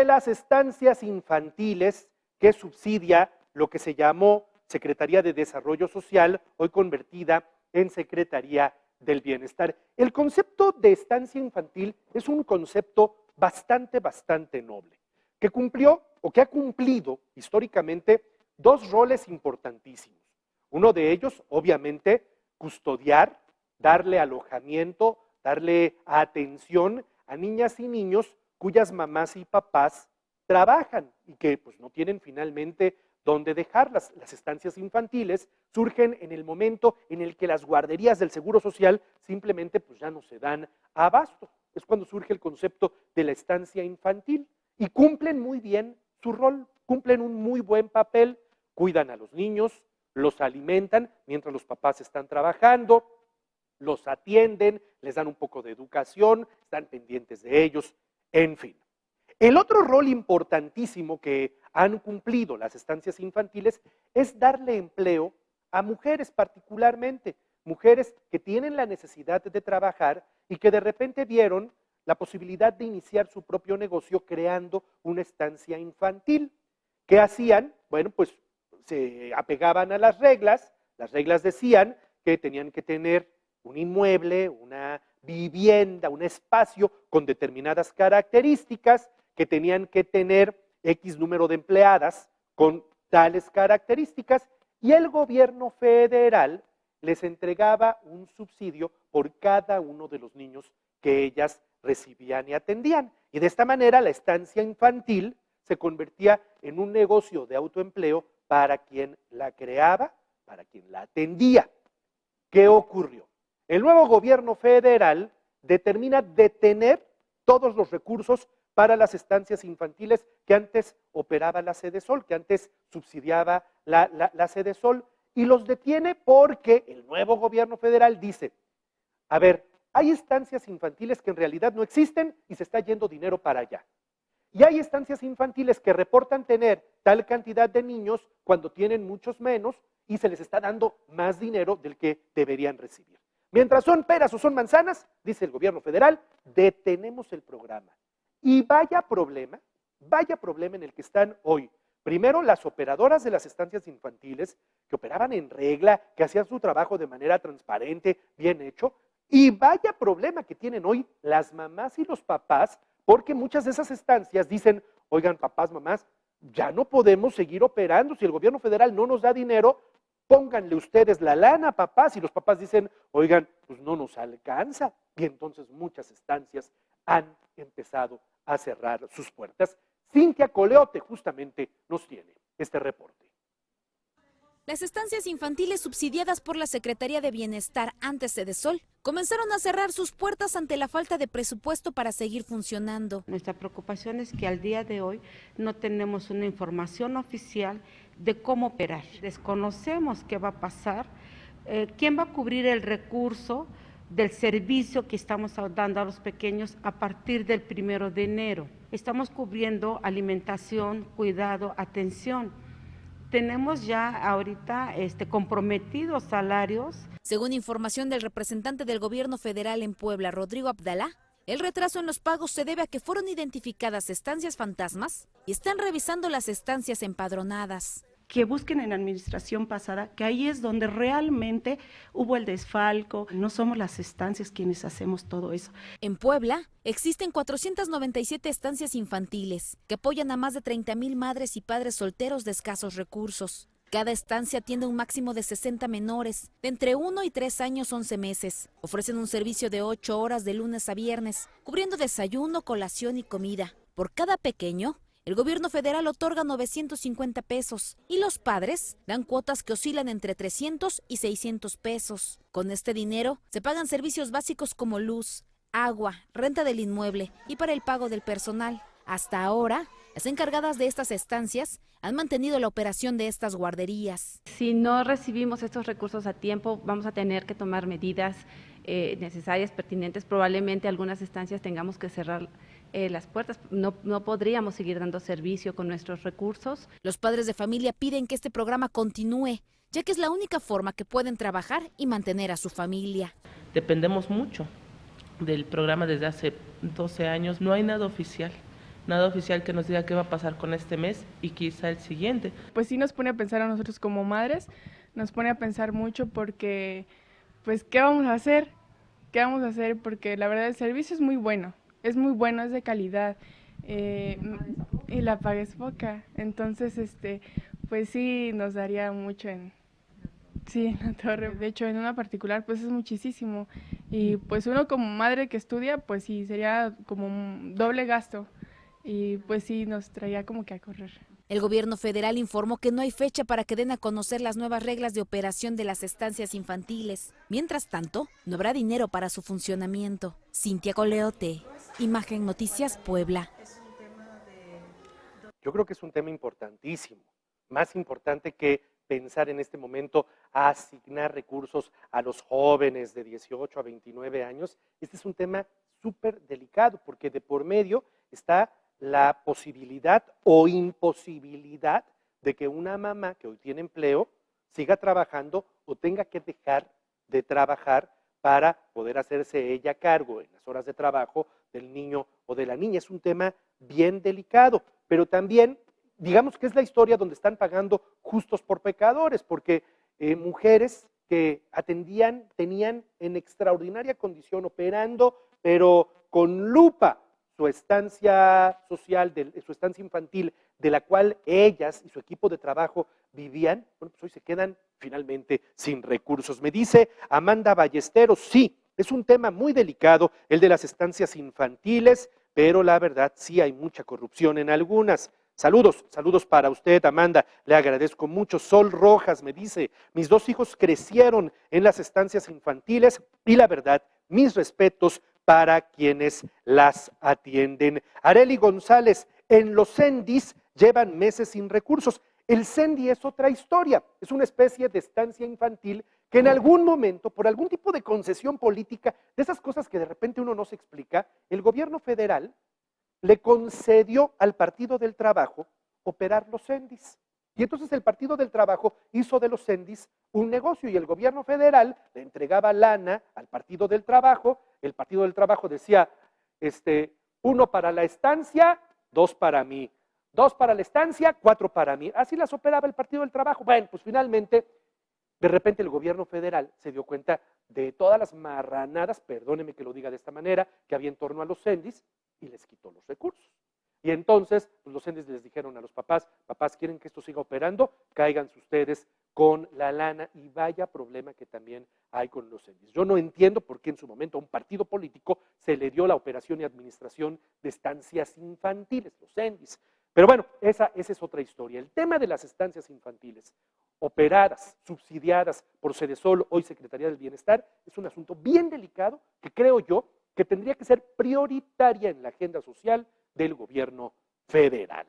las estancias infantiles que subsidia lo que se llamó Secretaría de Desarrollo Social, hoy convertida en Secretaría del Bienestar. El concepto de estancia infantil es un concepto bastante noble, que cumplió o que ha cumplido históricamente dos roles importantísimos. Uno de ellos, obviamente, custodiar, darle alojamiento, darle atención a niñas y niños cuyas mamás y papás trabajan y que pues, no tienen finalmente dónde dejarlas. Las estancias infantiles surgen en el momento en el que las guarderías del Seguro Social simplemente pues, ya no se dan abasto. Es cuando surge el concepto de la estancia infantil y cumplen muy bien su rol, cumplen un muy buen papel, cuidan a los niños, los alimentan mientras los papás están trabajando, los atienden, les dan un poco de educación, están pendientes de ellos, en fin. El otro rol importantísimo que han cumplido las estancias infantiles es darle empleo a mujeres particularmente, mujeres que tienen la necesidad de trabajar y que de repente vieron la posibilidad de iniciar su propio negocio creando una estancia infantil. ¿Qué hacían? Bueno, pues se apegaban a las reglas decían que tenían que tener un inmueble, una vivienda, un espacio con determinadas características, que tenían que tener X número de empleadas con tales características y el gobierno federal les entregaba un subsidio por cada uno de los niños que ellas recibían y atendían. Y de esta manera la estancia infantil se convertía en un negocio de autoempleo para quien la creaba, para quien la atendía. ¿Qué ocurrió? El nuevo gobierno federal determina detener todos los recursos para las estancias infantiles que antes operaba la Sedesol, que antes subsidiaba la Sedesol, y los detiene porque el nuevo gobierno federal dice, a ver, hay estancias infantiles que en realidad no existen y se está yendo dinero para allá. Y hay estancias infantiles que reportan tener tal cantidad de niños cuando tienen muchos menos y se les está dando más dinero del que deberían recibir. Mientras son peras o son manzanas, dice el gobierno federal, detenemos el programa. Y vaya problema en el que están hoy. Primero, las operadoras de las estancias infantiles, que operaban en regla, que hacían su trabajo de manera transparente, bien hecho. Y vaya problema que tienen hoy las mamás y los papás, porque muchas de esas estancias dicen, oigan, papás, mamás, ya no podemos seguir operando. Si el gobierno federal no nos da dinero, pónganle ustedes la lana, papás. Y los papás dicen, oigan, pues no nos alcanza. Y entonces muchas estancias han empezado a cerrar sus puertas. Cintia Coleote justamente nos tiene este reporte. Las estancias infantiles subsidiadas por la Secretaría de Bienestar, antes Sedesol, comenzaron a cerrar sus puertas ante la falta de presupuesto para seguir funcionando. Nuestra preocupación es que al día de hoy no tenemos una información oficial de cómo operar. Desconocemos qué va a pasar, quién va a cubrir el recurso del servicio que estamos dando a los pequeños a partir del 1 de enero. Estamos cubriendo alimentación, cuidado, atención. Tenemos ya ahorita comprometidos salarios. Según información del representante del gobierno federal en Puebla, Rodrigo Abdalá, el retraso en los pagos se debe a que fueron identificadas estancias fantasmas y están revisando las estancias empadronadas. Que busquen en la administración pasada, que ahí es donde realmente hubo el desfalco. No somos las estancias quienes hacemos todo eso. En Puebla existen 497 estancias infantiles que apoyan a más de 30,000 madres y padres solteros de escasos recursos. Cada estancia atiende un máximo de 60 menores, de entre 1 y 3 años 11 meses. Ofrecen un servicio de 8 horas de lunes a viernes, cubriendo desayuno, colación y comida. Por cada pequeño, el gobierno federal otorga 950 pesos y los padres dan cuotas que oscilan entre 300 y 600 pesos. Con este dinero se pagan servicios básicos como luz, agua, renta del inmueble y para el pago del personal. Hasta ahora, las encargadas de estas estancias han mantenido la operación de estas guarderías. Si no recibimos estos recursos a tiempo, vamos a tener que tomar medidas necesarias, pertinentes. Probablemente algunas estancias tengamos que cerrar las puertas, no podríamos seguir dando servicio con nuestros recursos. Los padres de familia piden que este programa continúe, ya que es la única forma que pueden trabajar y mantener a su familia. Dependemos mucho del programa desde hace 12 años, no hay nada oficial. nada oficial que nos diga qué va a pasar con este mes y quizá el siguiente. Pues sí nos pone a pensar a nosotros como madres, nos pone a pensar mucho porque, pues, ¿qué vamos a hacer? ¿Qué vamos a hacer? Porque la verdad el servicio es muy bueno, es de calidad y la paga es poca. Entonces, pues sí nos daría mucho sí, en la torre. De hecho, en una particular, pues es muchísimo. Y pues uno como madre que estudia, pues sí, sería como un doble gasto. Y pues sí, nos traía como que a correr. El gobierno federal informó que no hay fecha para que den a conocer las nuevas reglas de operación de las estancias infantiles. Mientras tanto, no habrá dinero para su funcionamiento. Cintia Coleote, Imagen Noticias Puebla. Yo creo que es un tema importantísimo, más importante que pensar en este momento a asignar recursos a los jóvenes de 18 a 29 años. Este es un tema súper delicado porque de por medio está la posibilidad o imposibilidad de que una mamá que hoy tiene empleo siga trabajando o tenga que dejar de trabajar para poder hacerse ella cargo en las horas de trabajo del niño o de la niña. Es un tema bien delicado, pero también digamos que es la historia donde están pagando justos por pecadores, porque mujeres que tenían en extraordinaria condición operando, pero con lupa su estancia social, su estancia infantil, de la cual ellas y su equipo de trabajo vivían, bueno, pues hoy se quedan finalmente sin recursos. Me dice Amanda Ballesteros, sí, es un tema muy delicado el de las estancias infantiles, pero la verdad sí hay mucha corrupción en algunas. Saludos para usted, Amanda, le agradezco mucho. Sol Rojas me dice, mis 2 hijos crecieron en las estancias infantiles y la verdad, mis respetos para quienes las atienden. Areli González, en los CENDIs llevan meses sin recursos. El CENDI es otra historia, es una especie de estancia infantil que en algún momento, por algún tipo de concesión política, de esas cosas que de repente uno no se explica, el gobierno federal le concedió al Partido del Trabajo operar los CENDIs. Y entonces el Partido del Trabajo hizo de los CENDIs un negocio y el gobierno federal le entregaba lana al Partido del Trabajo. El Partido del Trabajo decía, 1 para la estancia, 2 para mí. 2 para la estancia, 4 para mí. Así las operaba el Partido del Trabajo. Bueno, pues finalmente, de repente el gobierno federal se dio cuenta de todas las marranadas, perdóneme que lo diga de esta manera, que había en torno a los CENDIs y les quitó los recursos. Y entonces pues los CENDIs les dijeron a los papás, ¿quieren que esto siga operando? Cáiganse ustedes con la lana y vaya problema que también hay con los CENDIs. Yo no entiendo por qué en su momento a un partido político se le dio la operación y administración de estancias infantiles, los CENDIs. Pero bueno, esa es otra historia. El tema de las estancias infantiles operadas, subsidiadas por Sedesol, hoy Secretaría del Bienestar, es un asunto bien delicado que creo yo que tendría que ser prioritaria en la agenda social del gobierno federal.